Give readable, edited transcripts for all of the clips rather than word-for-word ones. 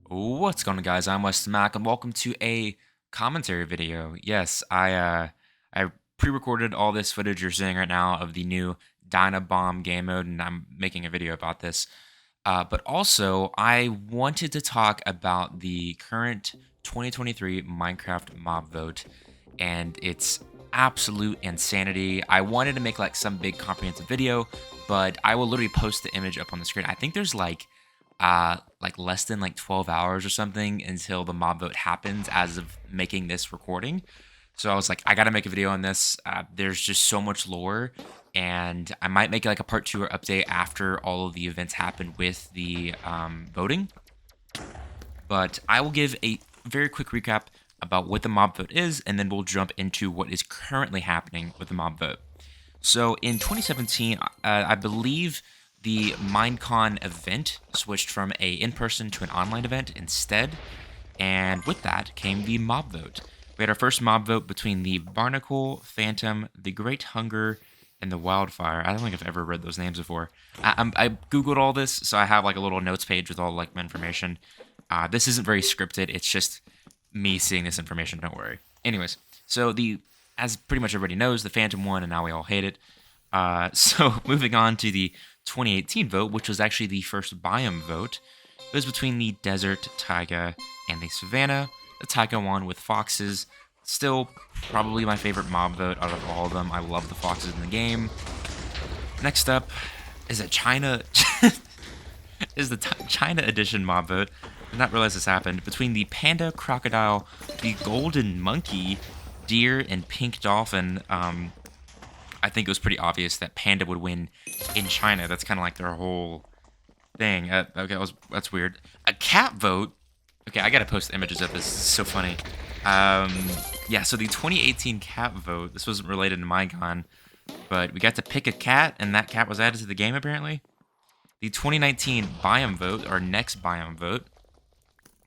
What's going on, guys? I'm West Mac, and welcome to a commentary video. Yes, I pre-recorded all this footage you're seeing right now of the new Dynabomb game mode, and I'm making a video about this. But also, I wanted to talk about the current 2023 Minecraft mob vote and its absolute insanity. I wanted to make like some big comprehensive video, but I will literally post the image up on the screen. I think there's like less than like 12 hours or something until the mob vote happens as of making this recording. So I was like, I gotta make a video on this. There's just so much lore, and I might make like a part two or update after all of the events happen with the voting. But I will give a very quick recap about what the mob vote is, and then we'll jump into what is currently happening with the mob vote. So in 2017, I believe the Minecon event switched from a in-person to an online event instead, and with that came the mob vote. We had our first mob vote between the Barnacle, Phantom, the Great Hunger, and the Wildfire. I don't think I've ever read those names before. I googled all this, so I have like a little notes page with all like my information. This isn't very scripted. It's just me seeing this information. Don't worry. Anyways, so as pretty much everybody knows, the Phantom won, and now we all hate it. So moving on to the 2018 vote, which was actually the first biome vote. It was between the desert, taiga, and the savanna. The taiga won with foxes. Still probably my favorite mob vote out of all of them. I love the foxes in the game. Next up is a China is the China edition mob vote. I did not realize this happened. Between the panda, crocodile, the golden monkey, deer, and pink dolphin. I think it was pretty obvious that panda would win in China. That's kind of like their whole thing. Okay, that's weird. A cat vote. Okay, I gotta post images of this. This is so funny. Yeah, so the 2018 cat vote. This wasn't related to Minecon, but we got to pick a cat, and that cat was added to the game apparently. The 2019 biome vote, our next biome vote,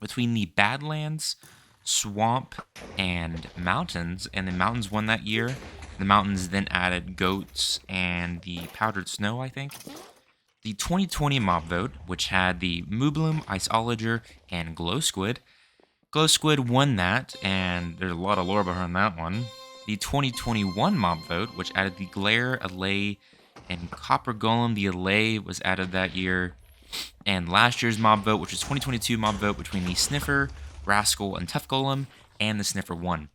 between the Badlands, Swamp, and Mountains, and the Mountains won that year. The Mountains then added goats and the powdered snow, I think. The 2020 mob vote, which had the Moobloom, Iceologer, and Glow Squid. Glow Squid won that, and there's a lot of lore behind that one. The 2021 mob vote, which added the Glare, Allay, and Copper Golem. The Allay was added that year. And last year's mob vote, which was 2022 mob vote between the Sniffer, Rascal, and Tough Golem, and the Sniffer won.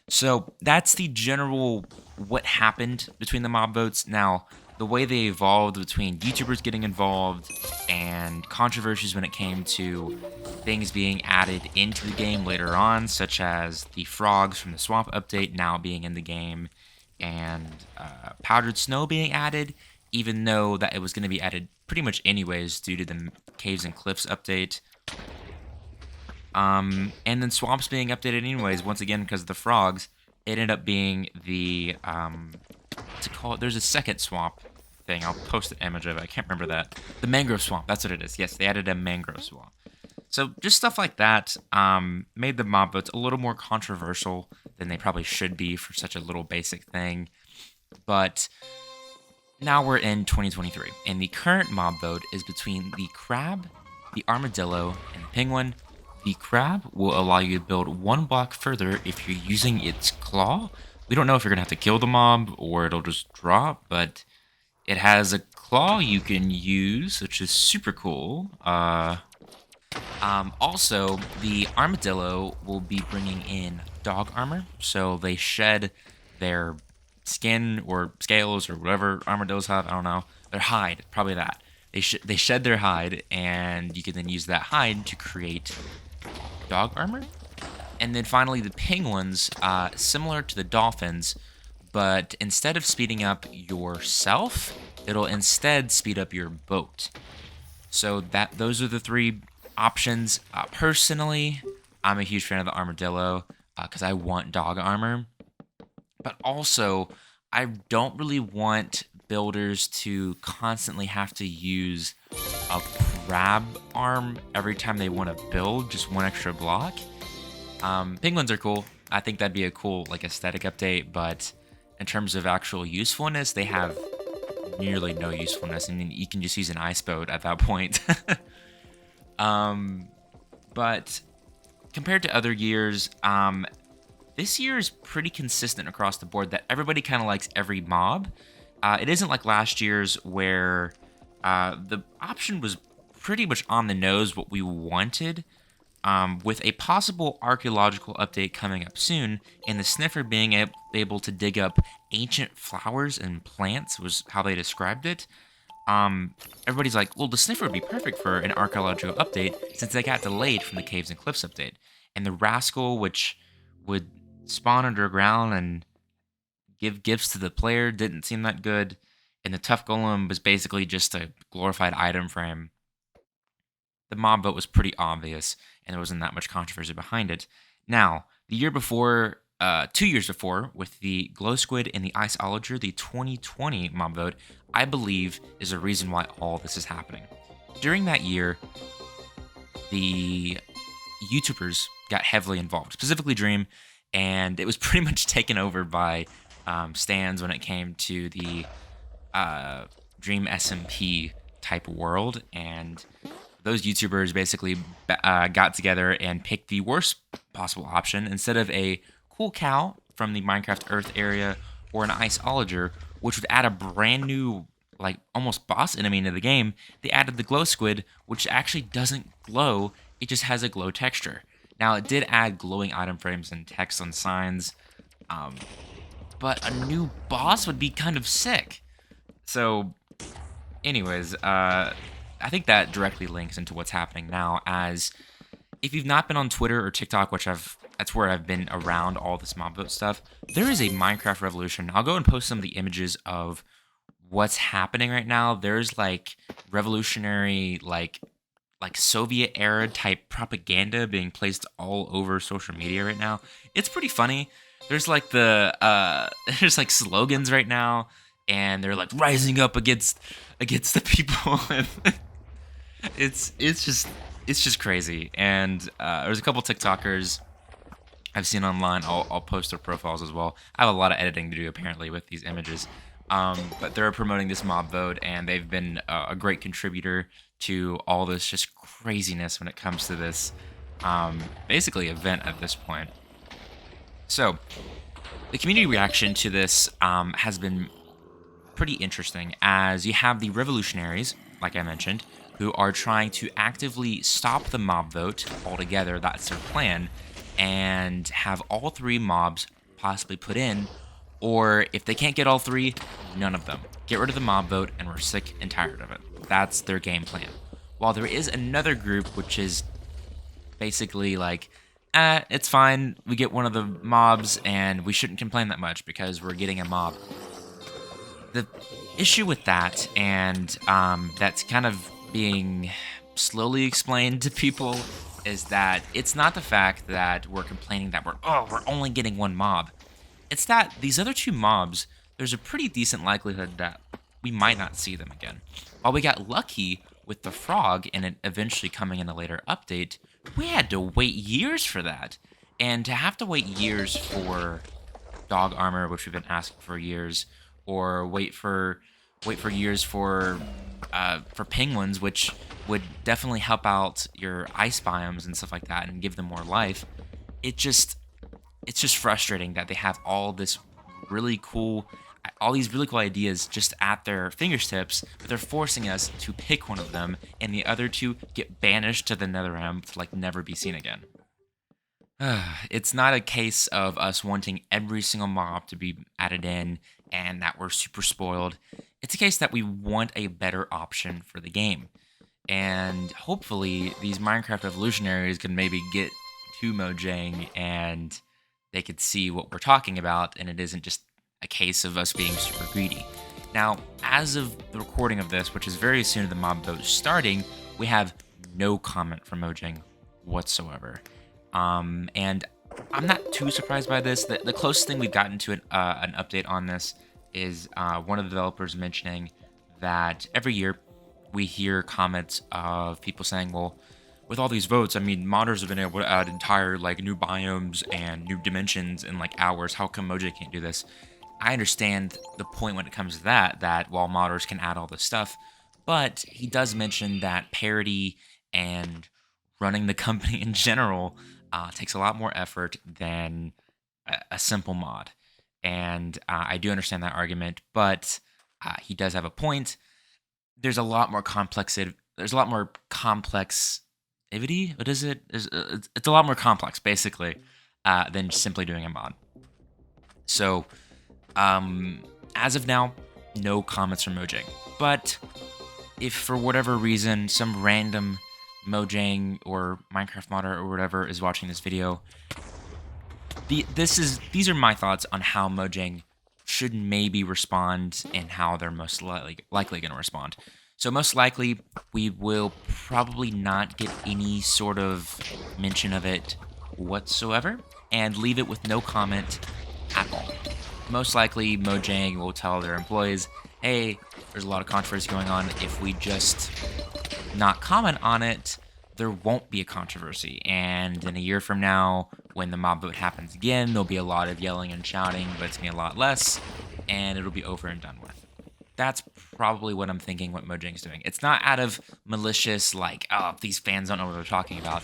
So that's the general what happened between the mob votes. Now, the way they evolved between YouTubers getting involved and controversies when it came to things being added into the game later on, such as the frogs from the Swamp update now being in the game, and powdered snow being added, even though that it was going to be added pretty much anyways due to the Caves and Cliffs update. And then swamps being updated anyways, once again, because of the frogs. It ended up being the, what's it called? There's a second swamp thing. I'll post an image of it. I can't remember that. The mangrove swamp. That's what it is. Yes, they added a mangrove swamp. So just stuff like that made the mob votes a little more controversial than they probably should be for such a little basic thing. But now we're in 2023, and the current mob vote is between the crab, the armadillo, and the penguin. The crab will allow you to build one block further if you're using its claw. We don't know if you're going to have to kill the mob or it'll just drop, but it has a claw you can use, which is super cool. Also, the armadillo will be bringing in dog armor, so they shed their skin or scales or whatever armadillos have. I don't know. Their hide, probably that. They shed their hide, and you can then use that hide to create dog armor. And then finally, the penguins, similar to the dolphins, but instead of speeding up yourself, it'll instead speed up your boat. So those are the three options. Personally, I'm a huge fan of the armadillo because I want dog armor. But also, I don't really want builders to constantly have to use a crab arm every time they want to build just one extra block. Penguins are cool. I think that'd be a cool like aesthetic update, but in terms of actual usefulness, they have nearly no usefulness, and you can just use an ice boat at that point. But but compared to other years, this year is pretty consistent across the board that everybody kind of likes every mob. It isn't like last year's where the option was pretty much on the nose what we wanted, with a possible archaeological update coming up soon, and the sniffer being able to dig up ancient flowers and plants was how they described it. Everybody's like, well, the sniffer would be perfect for an archaeological update since they got delayed from the Caves and Cliffs update. And the rascal, which would spawn underground and give gifts to the player, didn't seem that good. And the tough golem was basically just a glorified item frame. The mob vote was pretty obvious, and there wasn't that much controversy behind it. Now, the year before, 2 years before, with the Glow Squid and the Iceologer, the 2020 mob vote, I believe is the reason why all this is happening. During that year, the YouTubers got heavily involved, specifically Dream, and it was pretty much taken over by stands when it came to the Dream SMP type world, and those YouTubers basically got together and picked the worst possible option. Instead of a cool cow from the Minecraft Earth area or an Iceologer, which would add a brand new, like, almost boss enemy into the game, they added the Glow Squid, which actually doesn't glow, it just has a glow texture. Now, it did add glowing item frames and text on signs, but a new boss would be kind of sick. So, anyways, I think that directly links into what's happening now, as if you've not been on Twitter or TikTok, that's where I've been around all this mob vote stuff, there is a Minecraft revolution. I'll go and post some of the images of what's happening right now. There's like revolutionary, like Soviet era type propaganda being placed all over social media right now. It's pretty funny. There's like there's like slogans right now, and they're like rising up against the people. It's just crazy. And there's a couple TikTokers I've seen online. I'll post their profiles as well. I have a lot of editing to do apparently with these images. But they're promoting this mob vote, and they've been a great contributor to all this just craziness when it comes to this basically event at this point. So the community reaction to this has been pretty interesting, as you have the revolutionaries, like I mentioned, who are trying to actively stop the mob vote altogether. That's their plan, and have all three mobs possibly put in, or if they can't get all three, none of them. Get rid of the mob vote, and we're sick and tired of it. That's their game plan. While there is another group which is basically like, it's fine, we get one of the mobs, and we shouldn't complain that much because we're getting a mob. The issue with that, and that's kind of being slowly explained to people, is that it's not the fact that we're complaining that we're only getting one mob. It's that these other two mobs, there's a pretty decent likelihood that we might not see them again. While we got lucky with the frog and it eventually coming in a later update, we had to wait years for that. And to have to wait years for dog armor, which we've been asking for years, or wait for years for penguins, which would definitely help out your ice biomes and stuff like that and give them more life. It's just frustrating that they have all these really cool ideas just at their fingertips, but they're forcing us to pick one of them, and the other two get banished to the Netherrealm to like never be seen again. It's not a case of us wanting every single mob to be added in and that we're super spoiled. It's a case that we want a better option for the game. And hopefully these Minecraft revolutionaries can maybe get to Mojang and they could see what we're talking about, and it isn't just a case of us being super greedy. Now, as of the recording of this, which is very soon to the mob vote starting, we have no comment from Mojang whatsoever. And I'm not too surprised by this. The closest thing we've gotten to an update on this is one of the developers mentioning that every year we hear comments of people saying, well, with all these votes, I mean, modders have been able to add entire like new biomes and new dimensions in like hours. How come Mojang can't do this? I understand the point when it comes to that while modders can add all this stuff, but he does mention that parity and running the company in general takes a lot more effort than a simple mod. And I do understand that argument, but he does have a point. There's a lot more complex. There's a lot more complexity. What is it? It's a lot more complex, basically, than simply doing a mod. So, as of now, no comments from Mojang. But if for whatever reason some random Mojang or Minecraft modder or whatever is watching this video, these are my thoughts on how Mojang should maybe respond and how they're most likely going to respond. So most likely, we will probably not get any sort of mention of it whatsoever and leave it with no comment at all. Most likely, Mojang will tell their employees, hey, there's a lot of controversy going on. If we just not comment on it, there won't be a controversy. And in a year from now, when the mob vote happens again, there'll be a lot of yelling and shouting, but it's going to be a lot less, and it'll be over and done with. That's probably what I'm thinking what Mojang's doing. It's not out of malicious, like, oh, these fans don't know what they're talking about.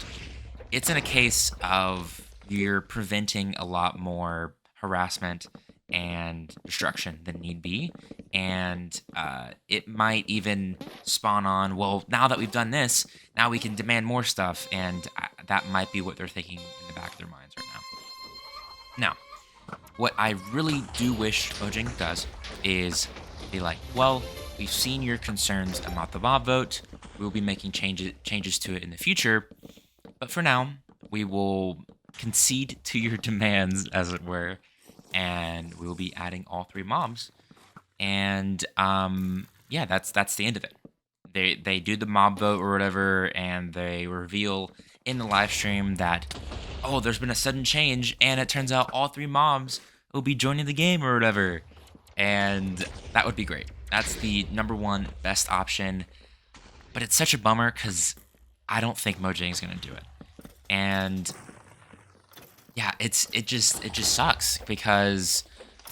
It's in a case of you're preventing a lot more harassment and destruction than need be. And it might even spawn on, well, now that we've done this, now we can demand more stuff. And that might be what they're thinking in the back of their minds right now. Now, what I really do wish Mojang does is be like, well, we've seen your concerns about the mob vote. We'll be making changes to it in the future. But for now, we will concede to your demands, as it were, and we will be adding all 3 mobs. And yeah, that's the end of it. They do the mob vote or whatever, and they reveal in the live stream that, oh, there's been a sudden change, and it turns out all 3 mobs will be joining the game or whatever. And that would be great. That's the #1 best option. But it's such a bummer because I don't think Mojang's gonna do it. And yeah, it just sucks because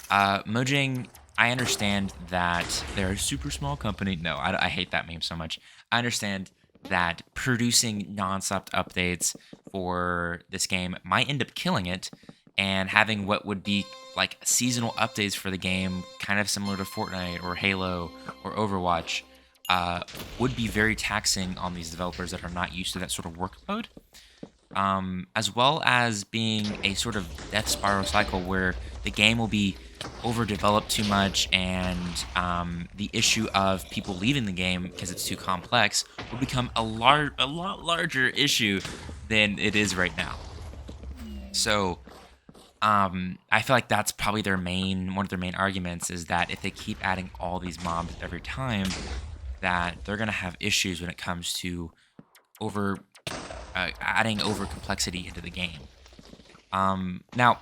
Mojang. I understand that they're a super small company. No, I hate that meme so much. I understand that producing nonstop updates for this game might end up killing it, and having what would be like seasonal updates for the game, kind of similar to Fortnite or Halo or Overwatch, would be very taxing on these developers that are not used to that sort of workload. As well as being a sort of death spiral cycle where the game will be overdeveloped too much, and the issue of people leaving the game because it's too complex will become a lot larger issue than it is right now. So I feel like that's probably one of their main arguments is that if they keep adding all these mobs every time, that they're gonna have issues when it comes to adding over complexity into the game. Now,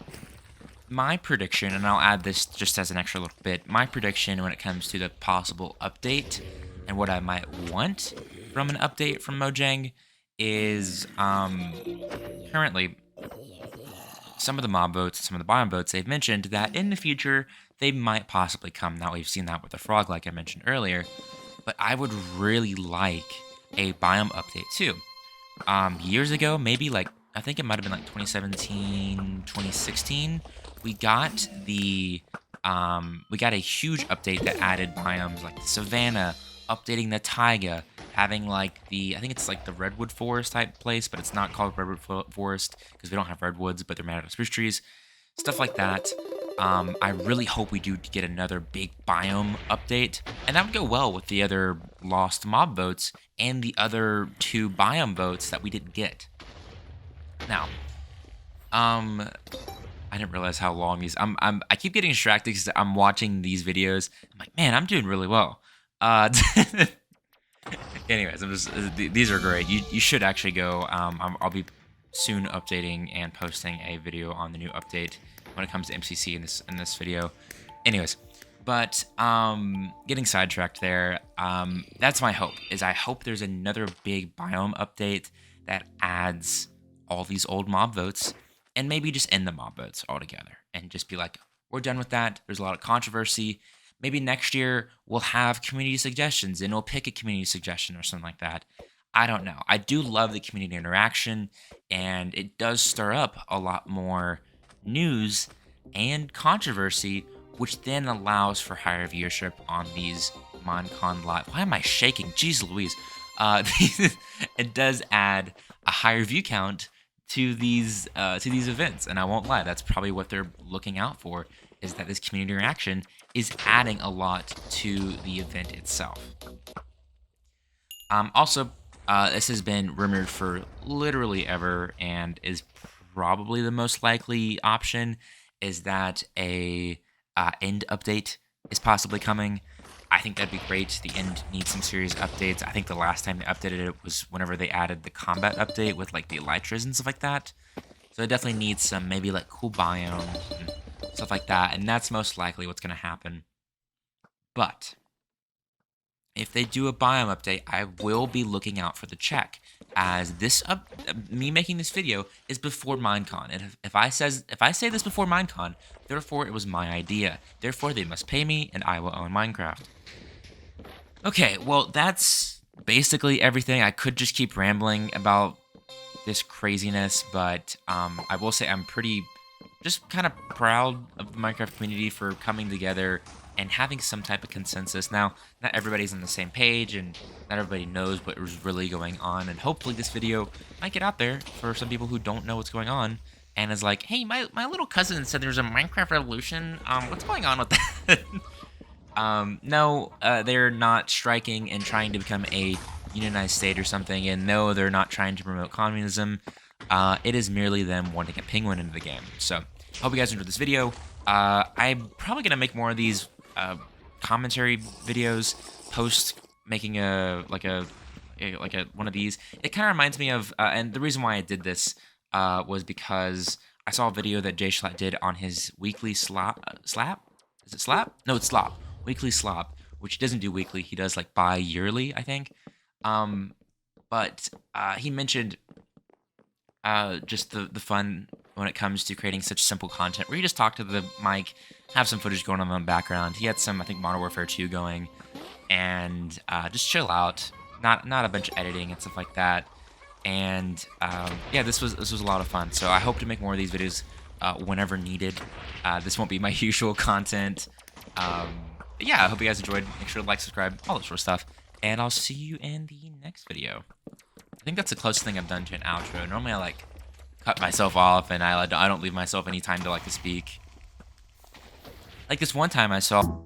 my prediction, and I'll add this just as an extra little bit, my prediction when it comes to the possible update and what I might want from an update from Mojang is currently some of the mob votes, some of the biome votes, they've mentioned that in the future they might possibly come. Now, we've seen that with the frog, like I mentioned earlier, but I would really like a biome update too. Years ago, maybe like, I think it might have been like 2017, 2016, we got a huge update that added biomes like the savanna, updating the taiga, having like I think it's like the redwood forest type place, but it's not called redwood forest because we don't have redwoods, but they're made out of spruce trees, stuff like that. I really hope we do get another big biome update, and that would go well with the other lost mob votes and the other 2 biome votes that we didn't get. Now, I didn't realize how long these. I keep getting distracted because I'm watching these videos. I'm like, man, I'm doing really well. Anyways, these are great. You should actually go. I'll be soon updating and posting a video on the new update when it comes to MCC in this video. Anyways, but getting sidetracked there. That's my hope. I hope there's another big biome update that adds all these old mob votes, and maybe just end the mob votes altogether and just be like, we're done with that. There's a lot of controversy. Maybe next year we'll have community suggestions and we'll pick a community suggestion or something like that. I don't know. I do love the community interaction, and it does stir up a lot more news and controversy, which then allows for higher viewership on these MonCon Live. Why am I shaking? Jeez Louise. Uh, it does add a higher view count to these events, and I won't lie, that's probably what they're looking out for, is that this community interaction is adding a lot to the event itself. Also, this has been rumored for literally ever, and is probably the most likely option. Is that a end update is possibly coming? I think that'd be great. The end needs some serious updates. I think the last time they updated it was whenever they added the combat update with like the elytras and stuff like that. So it definitely needs some maybe like cool biomes and stuff like that, and that's most likely what's going to happen. But if they do a biome update, I will be looking out for the check, as me making this video is before Minecon, and if I say this before Minecon, therefore it was my idea. Therefore they must pay me, and I will own Minecraft. Okay, well that's basically everything. I could just keep rambling about this craziness, but I will say I'm pretty just kind of proud of the Minecraft community for coming together and having some type of consensus. Now, not everybody's on the same page, and not everybody knows what is really going on, and hopefully this video might get out there for some people who don't know what's going on, and is like, hey, my little cousin said there's a Minecraft revolution. What's going on with that? No, they're not striking and trying to become a unionized state or something, and no, they're not trying to promote communism. It is merely them wanting a penguin into the game. So, hope you guys enjoyed this video. I'm probably gonna make more of these commentary videos post making one of these. It kind of reminds me of, and the reason why I did this was because I saw a video that Jay Schlatt did on his weekly slap. Is it slap? No, it's slop. Weekly slop, which he doesn't do weekly. He does like bi-yearly, I think. But he mentioned just the fun when it comes to creating such simple content, where you just talk to the mic, have some footage going on in the background. He had some, I think, Modern Warfare 2 going, and just chill out. Not a bunch of editing and stuff like that. And yeah, this was a lot of fun. So I hope to make more of these videos whenever needed. This won't be my usual content. But yeah, I hope you guys enjoyed. Make sure to like, subscribe, all that sort of stuff. And I'll see you in the next video. I think that's the closest thing I've done to an outro. Normally I like cut myself off, and I don't leave myself any time to like to speak. Like this one time I saw